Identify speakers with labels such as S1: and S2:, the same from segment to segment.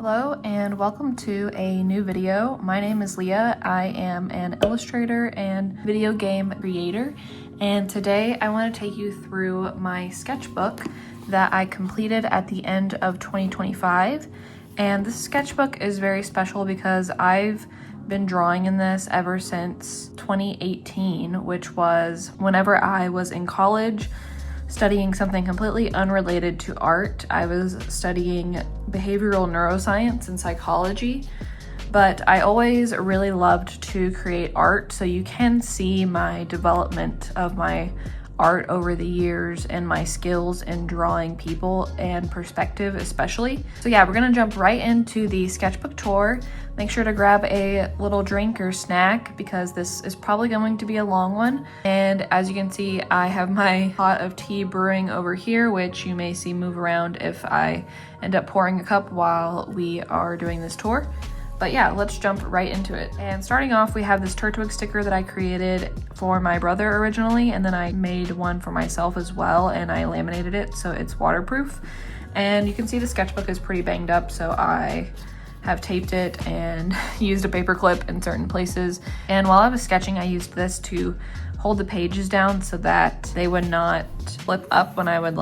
S1: Hello and welcome to a new video. My name is Leah. I am an illustrator and video game creator, and today I want to take you through my sketchbook that I completed at the end of 2025. And this sketchbook is very special because I've been drawing in this ever since 2018, which was whenever I was in college studying something completely unrelated to art. I was studying behavioral neuroscience and psychology, but I always really loved to create art, so you can see my development of my art over the years and my skills in drawing people and perspective especially. So yeah, we're gonna jump right into the sketchbook tour. Make sure to grab a little drink or snack because this is probably going to be a long one. And as you can see, I have my pot of tea brewing over here, which you may see move around if I end up pouring a cup while we are doing this tour. But yeah, let's jump right into it. And starting off, we have this Turtwig sticker that I created for my brother originally, and then I made one for myself as well, and I laminated it so it's waterproof. And you can see the sketchbook is pretty banged up, so I have taped it and used a paper clip in certain places. And while I was sketching, I used this to hold the pages down so that they would not flip up when I would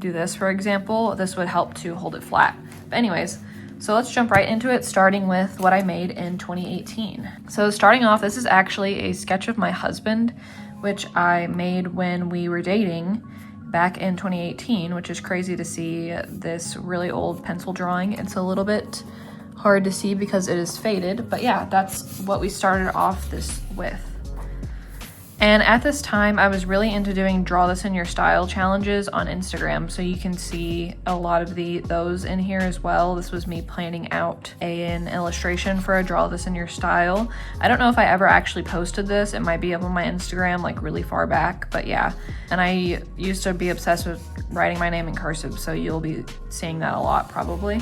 S1: do this, for example. This would help to hold it flat. But anyways, so let's jump right into it, starting with what I made in 2018. So starting off, this is actually a sketch of my husband, which I made when we were dating back in 2018, which is crazy to see this really old pencil drawing. It's a little bit hard to see because it is faded, but yeah, that's what we started off this with. And at this time, I was really into doing draw this in your style challenges on Instagram. So you can see a lot of those in here as well. This was me planning out an illustration for a draw this in your style. I don't know if I ever actually posted this. It might be up on my Instagram like really far back, but yeah. And I used to be obsessed with writing my name in cursive, so you'll be seeing that a lot probably.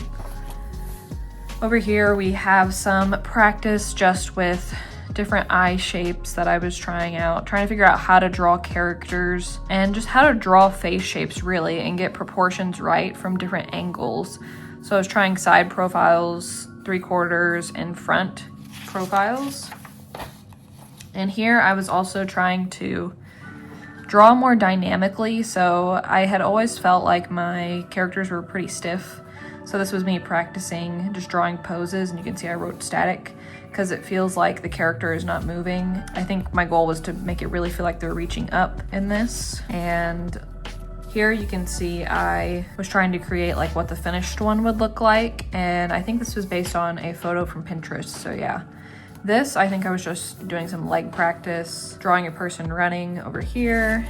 S1: Over here, we have some practice just with different eye shapes that I was trying to figure out how to draw characters and just how to draw face shapes really and get proportions right from different angles. So I was trying side profiles, 3/4, and front profiles. And here I was also trying to draw more dynamically. So I had always felt like my characters were pretty stiff. So this was me practicing just drawing poses, and you can see I wrote static because it feels like the character is not moving. I think my goal was to make it really feel like they're reaching up in this. And here you can see I was trying to create like what the finished one would look like. And I think this was based on a photo from Pinterest, so yeah. This, I think I was just doing some leg practice, drawing a person running over here.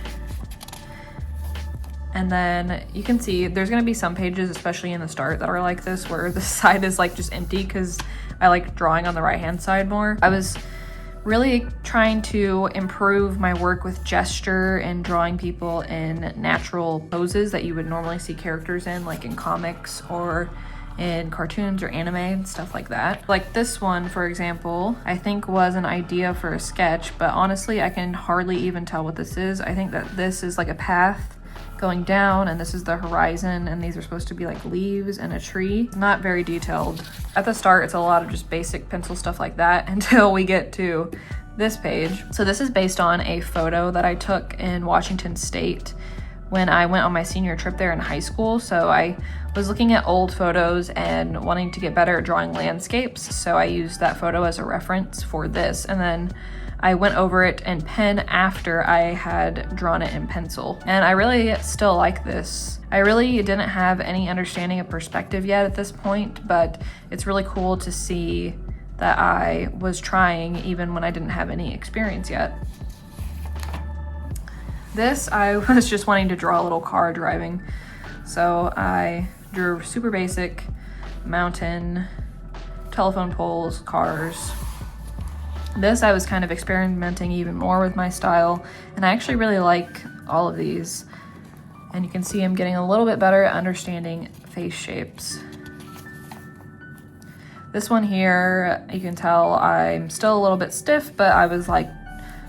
S1: And then you can see there's gonna be some pages, especially in the start, that are like this, where the side is like just empty because I like drawing on the right-hand side more. I was really trying to improve my work with gesture and drawing people in natural poses that you would normally see characters in, like in comics or in cartoons or anime and stuff like that. Like this one, for example, I think was an idea for a sketch, but honestly, I can hardly even tell what this is. I think that this is like a path going down, and this is the horizon, and these are supposed to be like leaves and a tree. Not very detailed. At the start, it's a lot of just basic pencil stuff like that until we get to this page. So this is based on a photo that I took in Washington State when I went on my senior trip there in high school. So I was looking at old photos and wanting to get better at drawing landscapes. So I used that photo as a reference for this, and then I went over it in pen after I had drawn it in pencil. And I really still like this. I really didn't have any understanding of perspective yet at this point, but it's really cool to see that I was trying even when I didn't have any experience yet. This, I was just wanting to draw a little car driving. So I drew super basic, mountain, telephone poles, cars. This, I was kind of experimenting even more with my style, and I actually really like all of these. And you can see I'm getting a little bit better at understanding face shapes. This one here, you can tell I'm still a little bit stiff, but I was like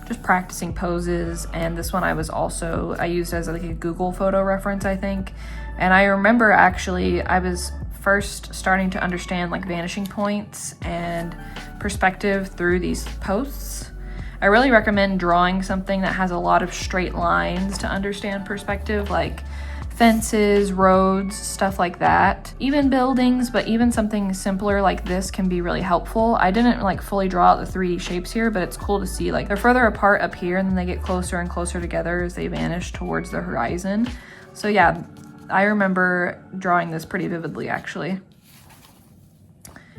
S1: just practicing poses. And this one I used as like a Google photo reference, I think. And I remember actually I was first starting to understand like vanishing points and perspective through these posts. I really recommend drawing something that has a lot of straight lines to understand perspective, like fences, roads, stuff like that. Even buildings, but even something simpler like this can be really helpful. I didn't like fully draw out the 3D shapes here, but it's cool to see like they're further apart up here and then they get closer and closer together as they vanish towards the horizon. So yeah, I remember drawing this pretty vividly actually.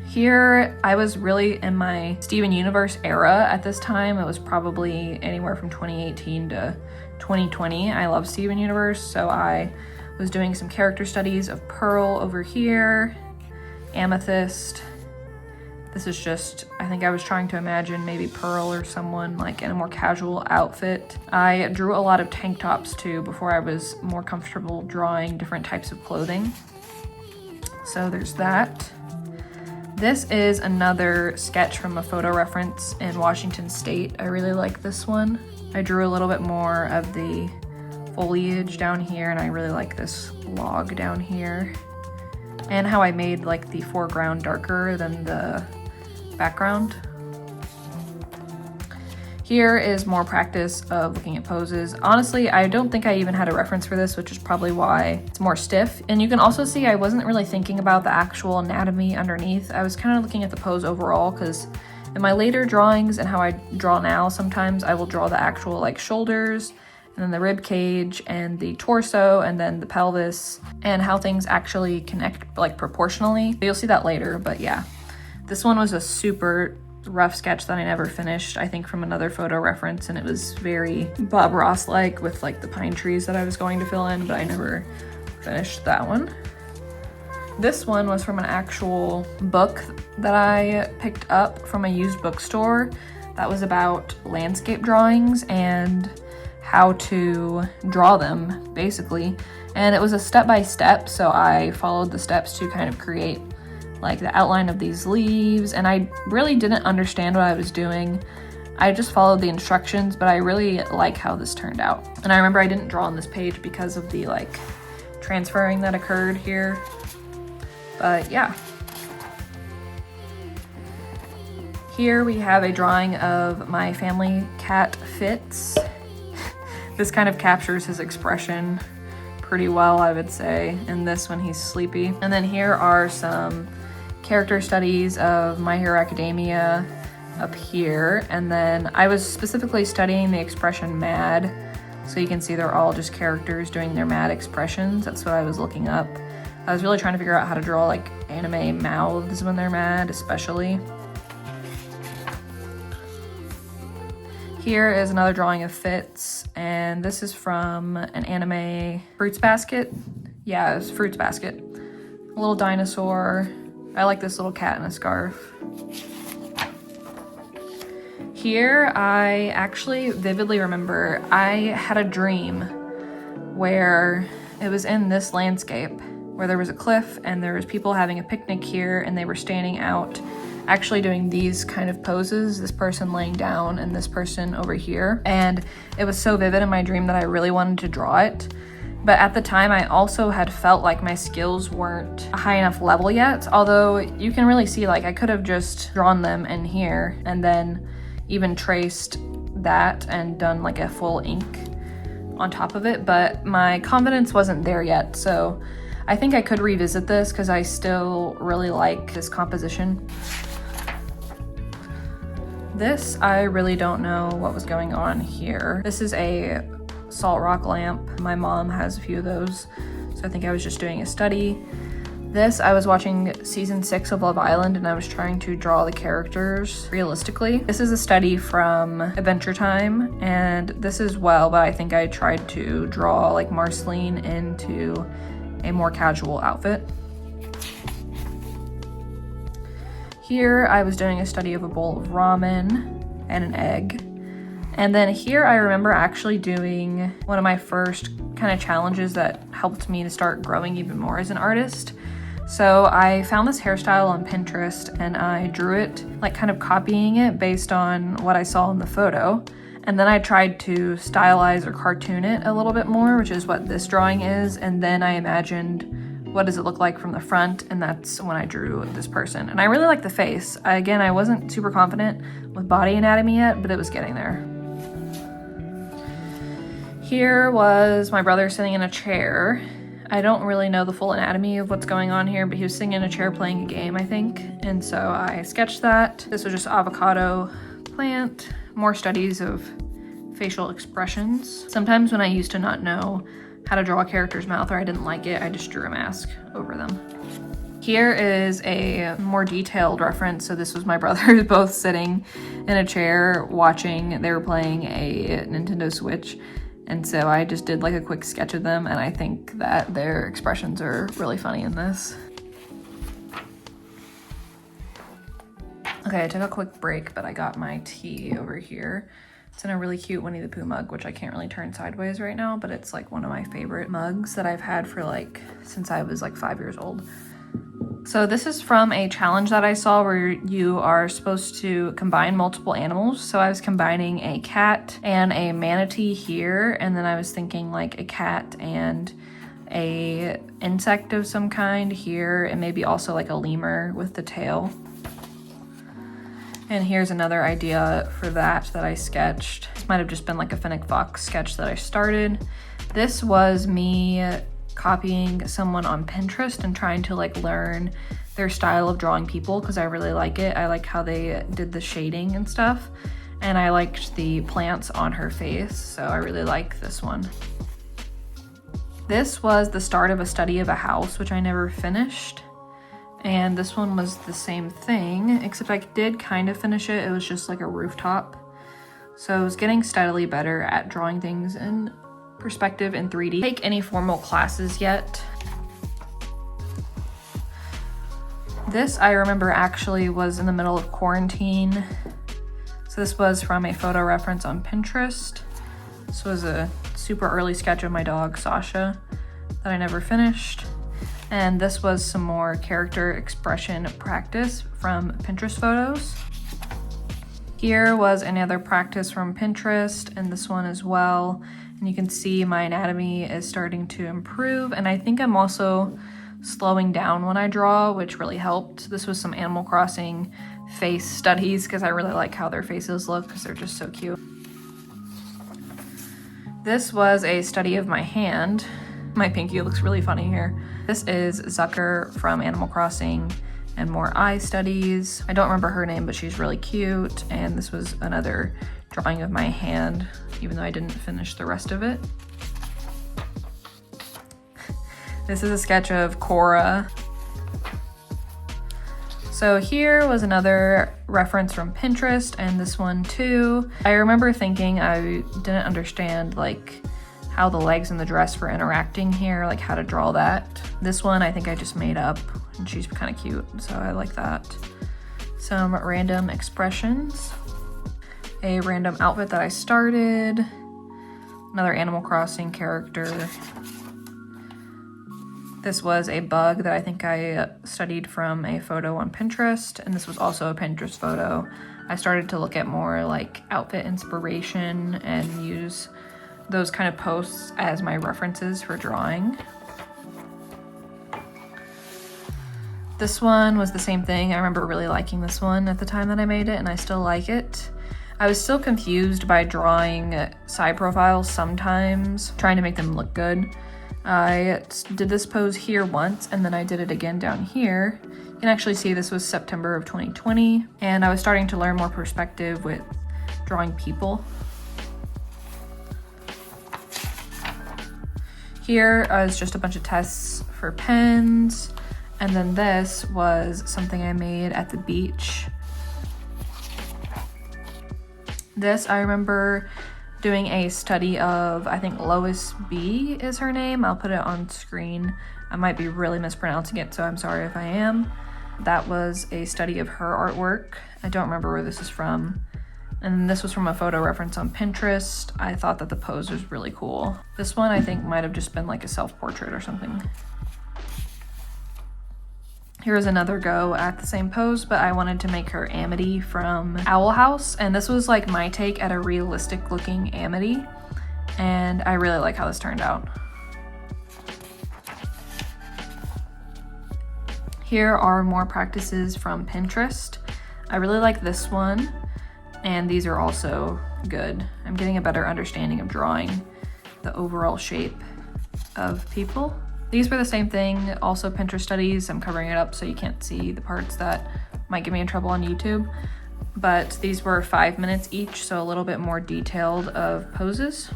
S1: Here, I was really in my Steven Universe era at this time. It was probably anywhere from 2018 to 2020. I love Steven Universe, so I was doing some character studies of Pearl over here, Amethyst. This is just, I think I was trying to imagine maybe Pearl or someone like in a more casual outfit. I drew a lot of tank tops too before I was more comfortable drawing different types of clothing. So there's that. This is another sketch from a photo reference in Washington State. I really like this one. I drew a little bit more of the foliage down here, and I really like this log down here. And how I made like the foreground darker than the background. Here is more practice of looking at poses. Honestly, I don't think I even had a reference for this, which is probably why it's more stiff. And you can also see I wasn't really thinking about the actual anatomy underneath. I was kind of looking at the pose overall, because in my later drawings and how I draw now, sometimes I will draw the actual like shoulders and then the rib cage and the torso and then the pelvis and how things actually connect like proportionally. You'll see that later, but yeah. This one was a super rough sketch that I never finished, I think from another photo reference, and it was very Bob Ross-like with like the pine trees that I was going to fill in, but I never finished that one. This one was from an actual book that I picked up from a used bookstore that was about landscape drawings and how to draw them, basically. And it was a step-by-step, so I followed the steps to kind of create like the outline of these leaves, and I really didn't understand what I was doing. I just followed the instructions, but I really like how this turned out. And I remember I didn't draw on this page because of the like transferring that occurred here. But yeah. Here we have a drawing of my family cat Fitz. This kind of captures his expression pretty well, I would say, in this when he's sleepy. And then here are some character studies of My Hero Academia up here. And then I was specifically studying the expression mad. So you can see they're all just characters doing their mad expressions. That's what I was looking up. I was really trying to figure out how to draw like anime mouths when they're mad, especially. Here is another drawing of Fitz, and this is from an anime Fruits Basket. Yeah, it's Fruits Basket. A little dinosaur. I like this little cat in a scarf. Here, I actually vividly remember I had a dream where it was in this landscape where there was a cliff and there was people having a picnic here and they were standing out actually doing these kind of poses, this person laying down and this person over here. And it was so vivid in my dream that I really wanted to draw it. But at the time, I also had felt like my skills weren't a high enough level yet, although you can really see like I could have just drawn them in here and then even traced that and done like a full ink on top of it, but my confidence wasn't there yet. So I think I could revisit this because I still really like this composition. This, I really don't know what was going on here. This is a salt rock lamp. My mom has a few of those, so I think I was just doing a study. This, I was watching season 6 of Love Island and I was trying to draw the characters realistically. This is a study from Adventure Time, and this as well, but I think I tried to draw like Marceline into a more casual outfit. Here, I was doing a study of a bowl of ramen and an egg. And then here I remember actually doing one of my first kind of challenges that helped me to start growing even more as an artist. So I found this hairstyle on Pinterest and I drew it, like kind of copying it based on what I saw in the photo. And then I tried to stylize or cartoon it a little bit more, which is what this drawing is. And then I imagined what does it look like from the front, and that's when I drew this person. And I really like the face. Again, I wasn't super confident with body anatomy yet, but it was getting there. Here was my brother sitting in a chair. I don't really know the full anatomy of what's going on here, but he was sitting in a chair playing a game, I think. And so I sketched that. This was just avocado plant, more studies of facial expressions. Sometimes when I used to not know how to draw a character's mouth or I didn't like it, I just drew a mask over them. Here is a more detailed reference. So this was my brothers both sitting in a chair watching. They were playing a Nintendo Switch. And so I just did like a quick sketch of them, and I think that their expressions are really funny in this. Okay, I took a quick break, but I got my tea over here. It's in a really cute Winnie the Pooh mug, which I can't really turn sideways right now, but it's like one of my favorite mugs that I've had for like, since I was like 5 years old. So this is from a challenge that I saw where you are supposed to combine multiple animals. So I was combining a cat and a manatee here, and then I was thinking like a cat and a insect of some kind here, and maybe also like a lemur with the tail. And here's another idea for that I sketched. This might have just been like a Fennec Fox sketch that I started. This was me copying someone on Pinterest and trying to like learn their style of drawing people because I really like it. I like how they did the shading and stuff, and I liked the plants on her face, so I really like this one. This was the start of a study of a house, which I never finished, and this one was the same thing, except I did kind of finish it. It was just like a rooftop, so I was getting steadily better at drawing things in perspective in 3D. Take any formal classes yet. This I remember actually was in the middle of quarantine. So this was from a photo reference on Pinterest. This was a super early sketch of my dog Sasha that I never finished. And this was some more character expression practice from Pinterest photos. Here was another practice from Pinterest, and this one as well. And you can see my anatomy is starting to improve, and I think I'm also slowing down when I draw, which really helped. This was some Animal Crossing face studies because I really like how their faces look because they're just so cute. This was a study of my hand. My pinky looks really funny here. This is Zucker from Animal Crossing and more eye studies. I don't remember her name, but she's really cute. And this was another drawing of my hand, even though I didn't finish the rest of it. This is a sketch of Cora. So here was another reference from Pinterest, and this one too. I remember thinking I didn't understand like how the legs and the dress were interacting here, like how to draw that. This one I think I just made up, and she's kind of cute, so I like that. Some random expressions. A random outfit that I started. Another Animal Crossing character. This was a bug that I think I studied from a photo on Pinterest, and this was also a Pinterest photo. I started to look at more like outfit inspiration and use those kind of posts as my references for drawing. This one was the same thing. I remember really liking this one at the time that I made it, and I still like it. I was still confused by drawing side profiles sometimes, trying to make them look good. I did this pose here once, and then I did it again down here. You can actually see this was September of 2020, and I was starting to learn more perspective with drawing people. Here is just a bunch of tests for pens, and then this was something I made at the beach. This I remember doing a study of, I think Lois B is her name. I'll put it on screen. I might be really mispronouncing it, so I'm sorry if I am. That was a study of her artwork. I don't remember where this is from. And this was from a photo reference on Pinterest. I thought that the pose was really cool. This one I think might have just been like a self-portrait or something. Here's another go at the same pose, but I wanted to make her Amity from Owl House, and this was like my take at a realistic looking Amity, and I really like how this turned out. Here are more practices from Pinterest. I really like this one, and these are also good. I'm getting a better understanding of drawing the overall shape of people. These were the same thing, also Pinterest studies. I'm covering it up so you can't see the parts that might get me in trouble on YouTube. But these were 5 minutes each, so a little bit more detailed of poses.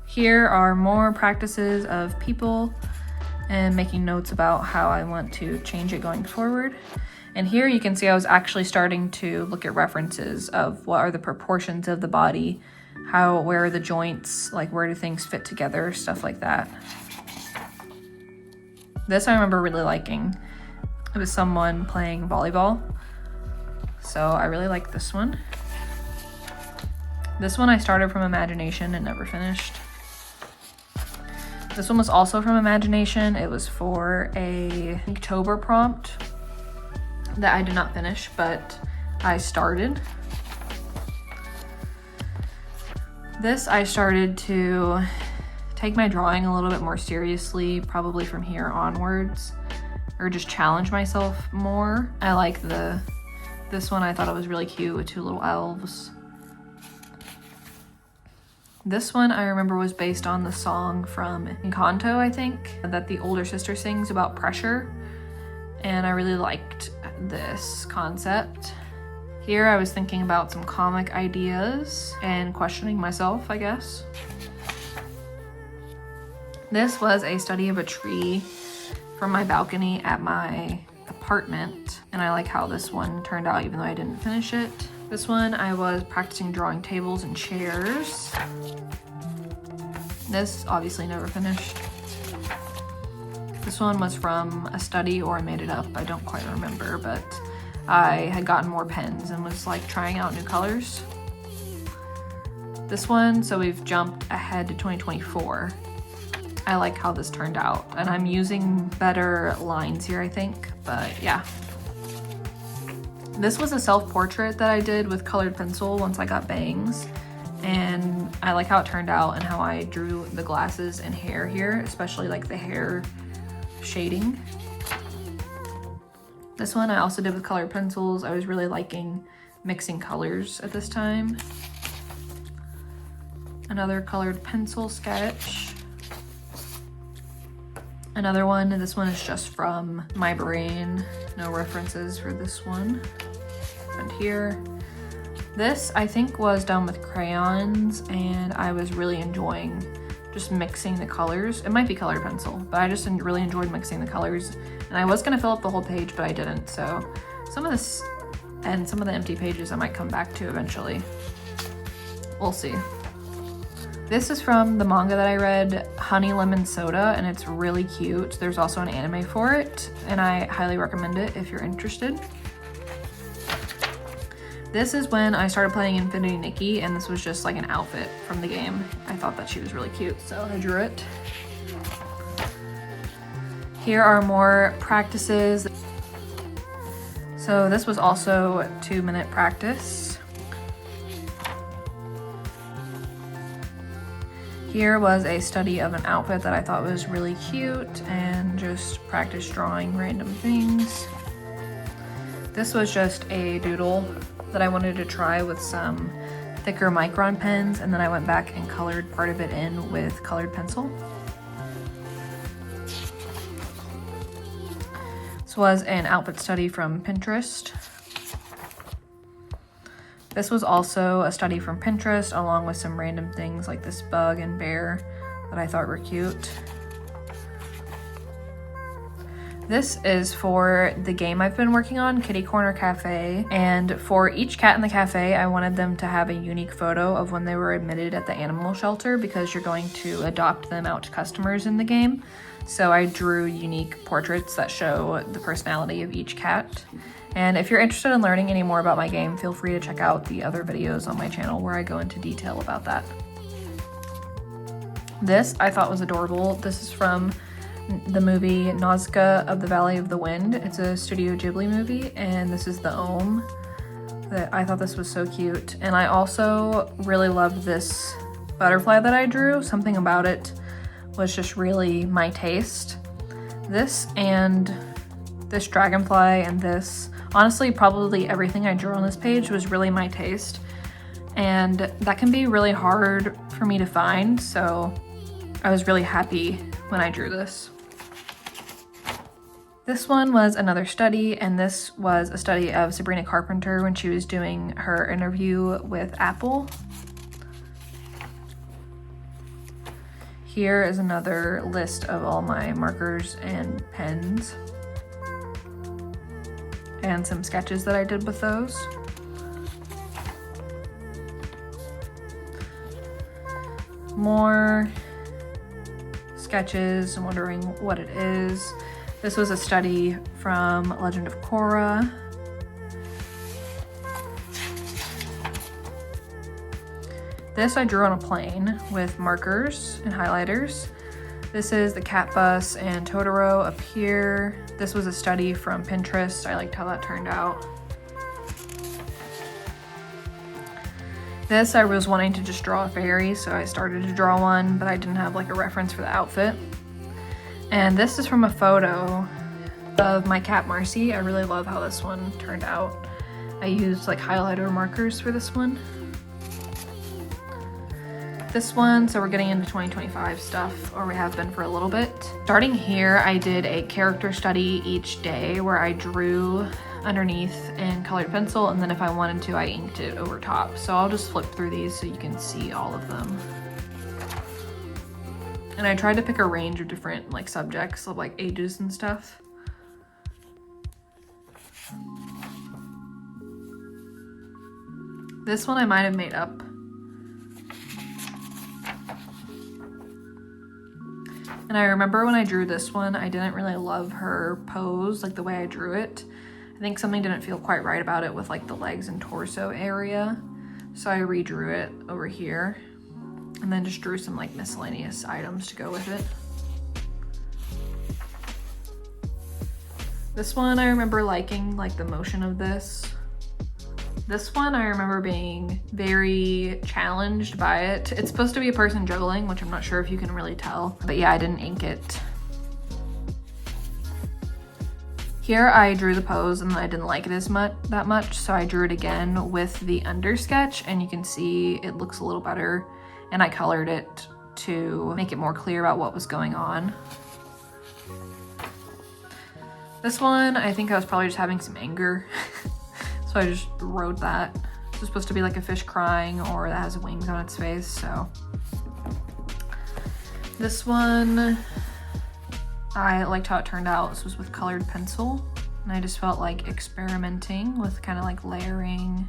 S1: Here are more practices of people and making notes about how I want to change it going forward. And here you can see I was actually starting to look at references of what are the proportions of the body, where are the joints, like where do things fit together, stuff like that. This I remember really liking. It was someone playing volleyball. So I really like this one. This one I started from imagination and never finished. This one was also from imagination. It was for a Inktober prompt that I did not finish, but I started. This I started to take my drawing a little bit more seriously, probably from here onwards, or just challenge myself more. I like this one. I thought it was really cute with 2 little elves. This one I remember was based on the song from Encanto, I think, that the older sister sings about pressure. And I really liked this concept. Here I was thinking about some comic ideas and questioning myself, I guess. This was a study of a tree from my balcony at my apartment, and I like how this one turned out even though I didn't finish it. This one I was practicing drawing tables and chairs. This obviously never finished. This one was from a study, or I made it up, I don't quite remember, but I had gotten more pens and was like trying out new colors. This one, so we've jumped ahead to 2024. I like how this turned out, and I'm using better lines here, I think, but yeah. This was a self-portrait that I did with colored pencil once I got bangs, and I like how it turned out and how I drew the glasses and hair here, especially like the hair shading. This one I also did with colored pencils. I was really liking mixing colors at this time. Another colored pencil sketch. Another one, and this one is just from my brain. No references for this one. And here. This I think was done with crayons, and I was really enjoying just mixing the colors. It might be colored pencil, but I just really enjoyed mixing the colors. And I was gonna fill up the whole page, but I didn't. So some of this and some of the empty pages I might come back to eventually. We'll see. This is from the manga that I read, Honey Lemon Soda, and it's really cute. There's also an anime for it, and I highly recommend it if you're interested. This is when I started playing Infinity Nikki, and this was just like an outfit from the game. I thought that she was really cute, so I drew it. Here are more practices. So this was also a 2-minute practice. Here was a study of an outfit that I thought was really cute, and just practice drawing random things. This was just a doodle that I wanted to try with some thicker micron pens, and then I went back and colored part of it in with colored pencil. This was an outfit study from Pinterest. This was also a study from Pinterest, along with some random things like this bug and bear that I thought were cute. This is for the game I've been working on, Kitty Corner Cafe, and for each cat in the cafe, I wanted them to have a unique photo of when they were admitted at the animal shelter, because you're going to adopt them out to customers in the game. So I drew unique portraits that show the personality of each cat. And if you're interested in learning any more about my game, feel free to check out the other videos on my channel where I go into detail about that. This I thought was adorable. This is from the movie Nausicaa of the Valley of the Wind. It's a Studio Ghibli movie, and this is the Ohm. I thought this was so cute. And I also really loved this butterfly that I drew. Something about it was just really my taste. This and this dragonfly and this, honestly, probably everything I drew on this page was really my taste. And that can be really hard for me to find, so I was really happy when I drew this. This one was another study, and this was a study of Sabrina Carpenter when she was doing her interview with Apple. Here is another list of all my markers and pens, and some sketches that I did with those. More sketches. I'm wondering what it is. This was a study from Legend of Korra. This I drew on a plane with markers and highlighters. This is the cat bus and Totoro up here. This was a study from Pinterest. I liked how that turned out. This, I was wanting to just draw a fairy, so I started to draw one, but I didn't have like a reference for the outfit. And this is from a photo of my cat Marcy. I really love how this one turned out. I used like highlighter markers for this one. This one, so we're getting into 2025 stuff, or we have been for a little bit. Starting here, I did a character study each day where I drew underneath in colored pencil, and then if I wanted to, I inked it over top. So I'll just flip through these so you can see all of them. And I tried to pick a range of different like subjects of like ages and stuff. This one I might have made up. And I remember when I drew this one, I didn't really love her pose, like the way I drew it. I think something didn't feel quite right about it with like the legs and torso area. So I redrew it over here and then just drew some like miscellaneous items to go with it. This one I remember liking like the motion of this. This one I remember being very challenged by it. It's supposed to be a person juggling, which I'm not sure if you can really tell, but yeah, I didn't ink it. Here I drew the pose and I didn't like it that much, so I drew it again with the under sketch, and you can see it looks a little better, and I colored it to make it more clear about what was going on. This one, I think I was probably just having some anger, so I just wrote that. This is supposed to be like a fish crying or that has wings on its face, so. This one, I liked how it turned out. This was with colored pencil, and I just felt like experimenting with kind of like layering.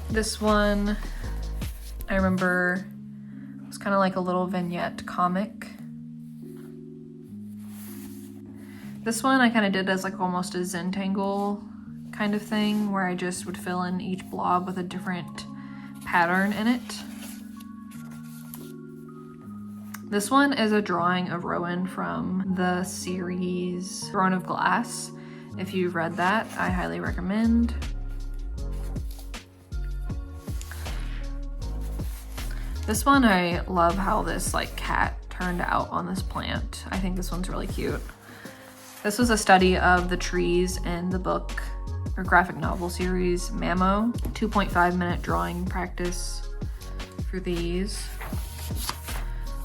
S1: This one, I remember, was kind of like a little vignette comic. This one I kind of did as like almost a Zentangle kind of thing, where I just would fill in each blob with a different pattern in it. This one is a drawing of Rowan from the series Throne of Glass. If you've read that, I highly recommend. This one, I love how this like cat turned out on this plant. I think this one's really cute. This was a study of the trees in the book or graphic novel series Mamo. 2.5 minute drawing practice for these.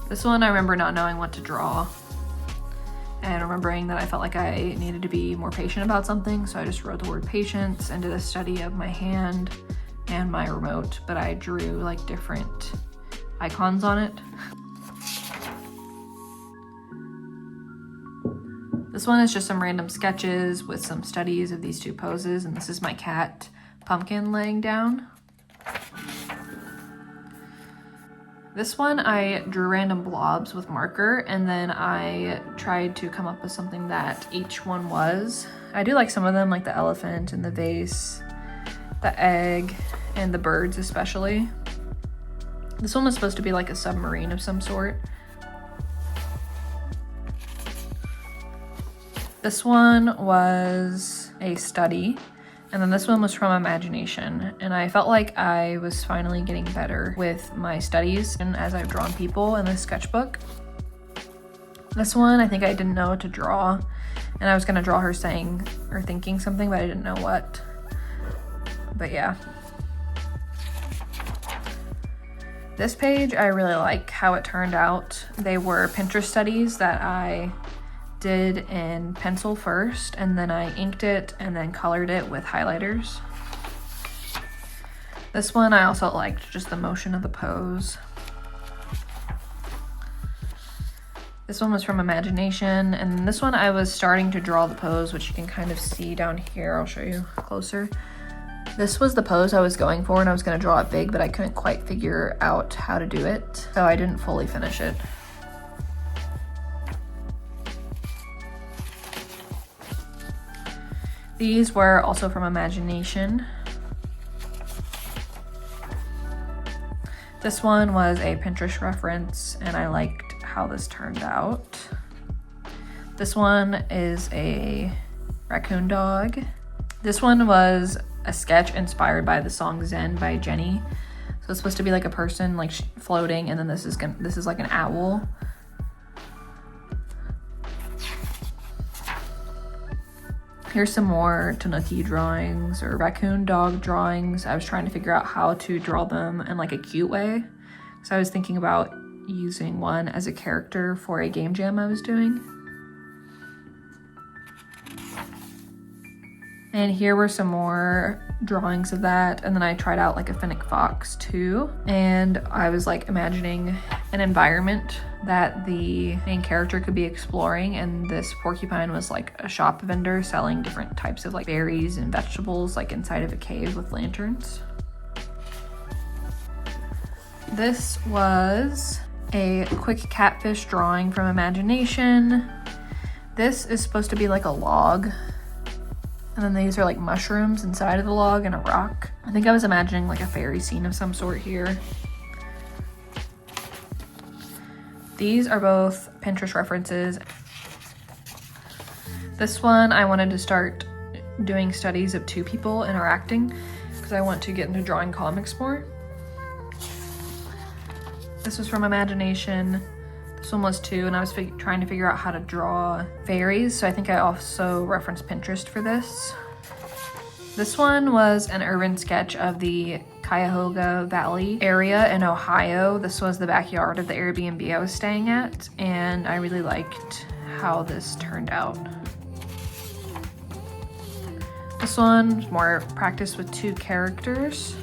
S1: This one I remember not knowing what to draw and remembering that I felt like I needed to be more patient about something, so I just wrote the word patience and did a study of my hand and my remote, but I drew like different icons on it. This one is just some random sketches with some studies of these two poses, and this is my cat Pumpkin laying down. This one I drew random blobs with marker, and then I tried to come up with something that each one was. I do like some of them, like the elephant and the vase, the egg, and the birds especially. This one was supposed to be like a submarine of some sort. This one was a study, And then this one was from imagination. And I felt like I was finally getting better with my studies and as I've drawn people in this sketchbook. This one, I think I didn't know what to draw. And I was gonna draw her saying or thinking something, but I didn't know what. But yeah. This page, I really like how it turned out. They were Pinterest studies that I did in pencil first, and then I inked it and then colored it with highlighters. This one I also liked just the motion of the pose. This one was from imagination, and this one I was starting to draw the pose, which you can kind of see down here. I'll show you closer. This was the pose I was going for, and I was going to draw it big, but I couldn't quite figure out how to do it, so I didn't fully finish it. These were also from imagination. This one was a Pinterest reference, and I liked how this turned out. This one is a raccoon dog. This one was a sketch inspired by the song Zen by Jenny. So it's supposed to be like a person like floating, and then this is like an owl. Here's some more tanuki drawings or raccoon dog drawings. I was trying to figure out how to draw them in like a cute way. So I was thinking about using one as a character for a game jam I was doing. And here were some more drawings of that. And then I tried out like a fennec fox too. And I was like imagining an environment that the main character could be exploring. And this porcupine was like a shop vendor selling different types of like berries and vegetables like inside of a cave with lanterns. This was a quick catfish drawing from imagination. This is supposed to be like a log. And then these are like mushrooms inside of the log and a rock. I think I was imagining like a fairy scene of some sort here. These are both Pinterest references. This one, I wanted to start doing studies of two people interacting because I want to get into drawing comics more. This was from imagination. This one was too, and I was trying to figure out how to draw fairies, so I think I also referenced Pinterest for this. This one was an urban sketch of the Cuyahoga Valley area in Ohio. This was the backyard of the Airbnb I was staying at, and I really liked how this turned out. This one was more practice with two characters.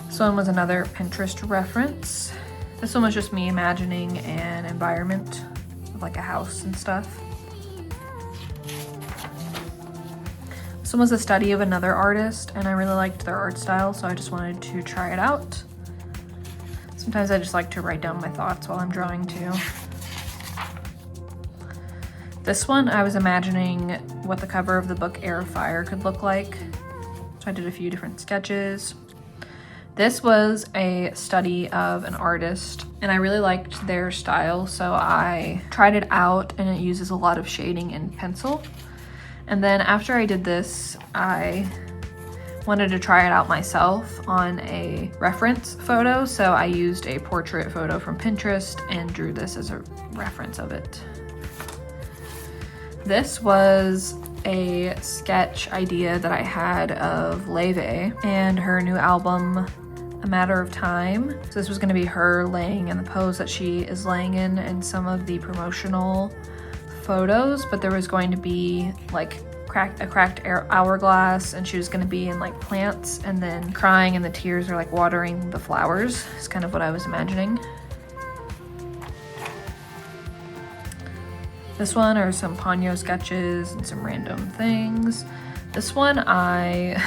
S1: This one was another Pinterest reference. This one was just me imagining an environment of like a house and stuff. This one was a study of another artist, and I really liked their art style, so I just wanted to try it out. Sometimes I just like to write down my thoughts while I'm drawing too. This one, I was imagining what the cover of the book Air of Fire could look like. So I did a few different sketches. This was a study of an artist, and I really liked their style, so I tried it out, and it uses a lot of shading and pencil. And then after I did this, I wanted to try it out myself on a reference photo, so I used a portrait photo from Pinterest and drew this as a reference of it. This was a sketch idea that I had of Leve and her new album, A Matter of Time. So this was going to be her laying in the pose that she is laying in some of the promotional photos, but there was going to be like a cracked hourglass, and she was going to be in like plants and then crying, and the tears are like watering the flowers. It's kind of what I was imagining. This one are some Ponyo sketches and some random things. This one I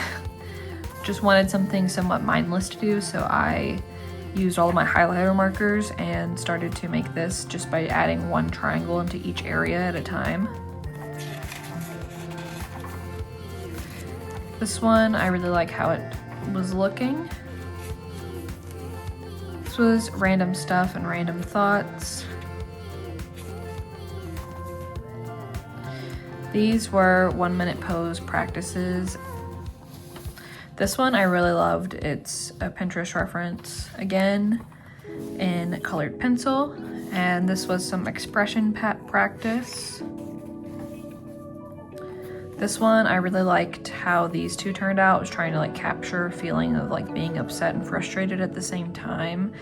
S1: just wanted something somewhat mindless to do, so I used all of my highlighter markers and started to make this just by adding one triangle into each area at a time. This one, I really like how it was looking. This was random stuff and random thoughts. These were 1 minute pose practices. This one I really loved. It's a Pinterest reference, again, in colored pencil. And this was some expression practice. This one, I really liked how these two turned out. I was trying to like capture a feeling of like being upset and frustrated at the same time.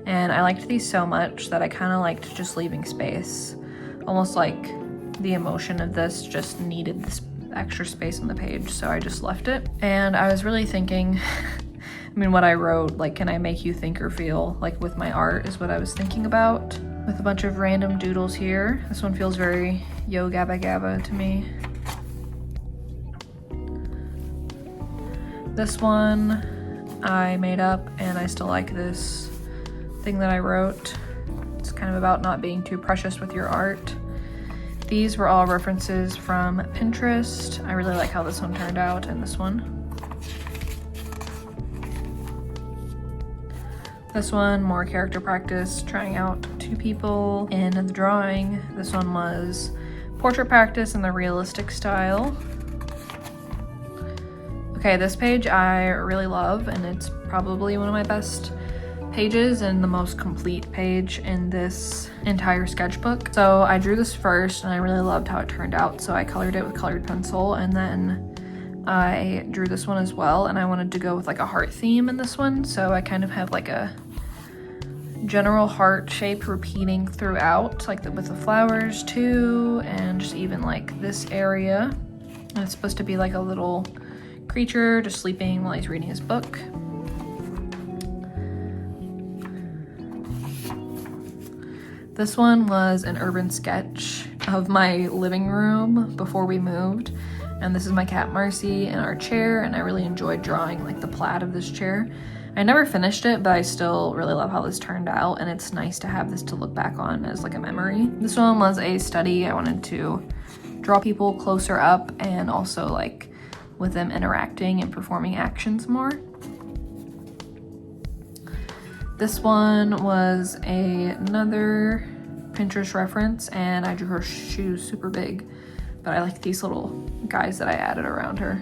S1: And I liked these so much that I kind of liked just leaving space. Almost like the emotion of this just needed this extra space on the page, so I just left it. And I was really thinking, I mean, what I wrote, like, can I make you think or feel? Like with my art is what I was thinking about. With a bunch of random doodles here. This one feels very Yo Gabba Gabba to me. This one I made up, and I still like this thing that I wrote. It's kind of about not being too precious with your art. These were all references from Pinterest. I really like how this one turned out, and this one. This one, more character practice, trying out two people in the drawing. This one was portrait practice in the realistic style. Okay, this page I really love, and it's probably one of my best pages and the most complete page in this entire sketchbook. So I drew this first, and I really loved how it turned out, so I colored it with colored pencil, and then I drew this one as well, and I wanted to go with like a heart theme in this one, so I kind of have like a general heart shape repeating throughout, like with the flowers too, and just even like this area. And it's supposed to be like a little creature just sleeping while he's reading his book. This one was an urban sketch of my living room before we moved, and this is my cat Marcy and our chair, and I really enjoyed drawing like the plaid of this chair. I never finished it, but I still really love how this turned out, and it's nice to have this to look back on as like a memory. This one was a study. I wanted to draw people closer up and also like with them interacting and performing actions more. This one was another Pinterest reference, and I drew her shoes super big, but I like these little guys that I added around her.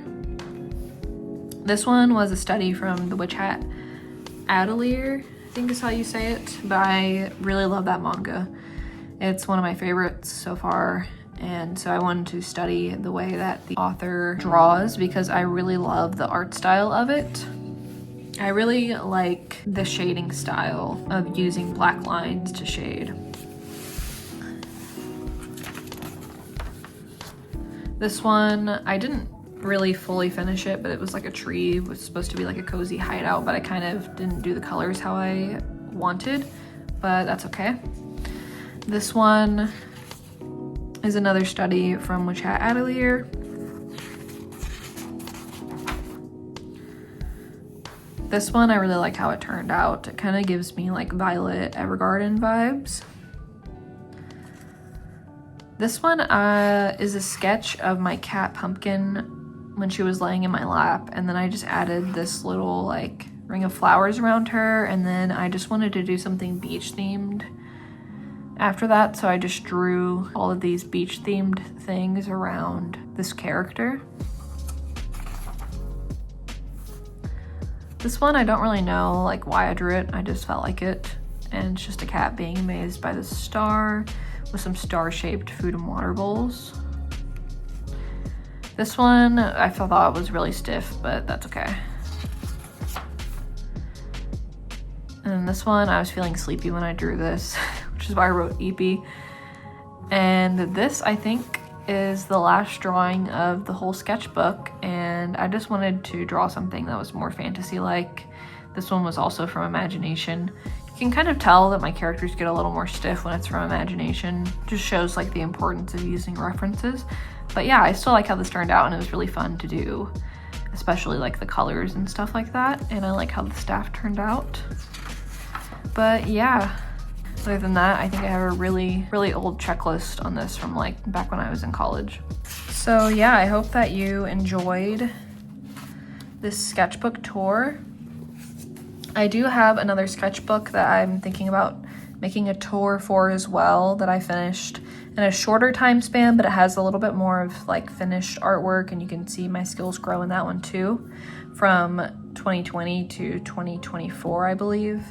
S1: This one was a study from the Witch Hat Atelier, I think is how you say it, but I really love that manga. It's one of my favorites so far, and so I wanted to study the way that the author draws because I really love the art style of it. I really like the shading style of using black lines to shade. This one, I didn't really fully finish it, but it was like a tree. It was supposed to be like a cozy hideout, but I kind of didn't do the colors how I wanted, but that's okay. This one is another study from Witch Hat Atelier. This one, I really like how it turned out. It kind of gives me like Violet Evergarden vibes. This one is a sketch of my cat Pumpkin when she was laying in my lap, and then I just added this little like ring of flowers around her, and then I just wanted to do something beach themed after that, so I just drew all of these beach themed things around this character. This one, I don't really know like why I drew it, I just felt like it, and it's just a cat being amazed by the star with some star-shaped food and water bowls. This one I thought was really stiff, but that's okay. And this one, I was feeling sleepy when I drew this, which is why I wrote Eepy. And this, I think, is the last drawing of the whole sketchbook, and I just wanted to draw something that was more fantasy-like. This one was also from imagination. You can kind of tell that my characters get a little more stiff when it's from imagination. Just shows like the importance of using references. But yeah, I still like how this turned out, and it was really fun to do, especially like the colors and stuff like that. And I like how the staff turned out. But yeah, other than that, I think I have a really old checklist on this from like back when I was in college. So yeah, I hope that you enjoyed this sketchbook tour. I do have another sketchbook that I'm thinking about making a tour for as well that I finished in a shorter time span, but it has a little bit more of like finished artwork, and you can see my skills grow in that one too. From 2020 to 2024, I believe,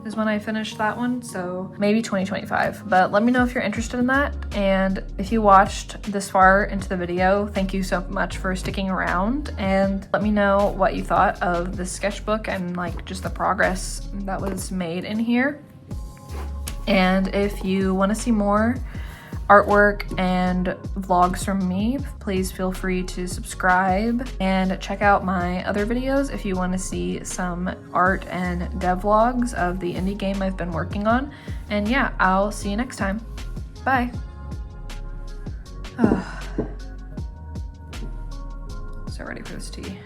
S1: is when I finished that one, so maybe 2025. But let me know if you're interested in that, and if you watched this far into the video, thank you so much for sticking around, and let me know what you thought of the sketchbook and like just the progress that was made in here. And if you want to see more artwork and vlogs from me, please feel free to subscribe and check out my other videos if you want to see some art and dev vlogs of the indie game I've been working on. And yeah, I'll see you next time. Bye. So ready for this tea.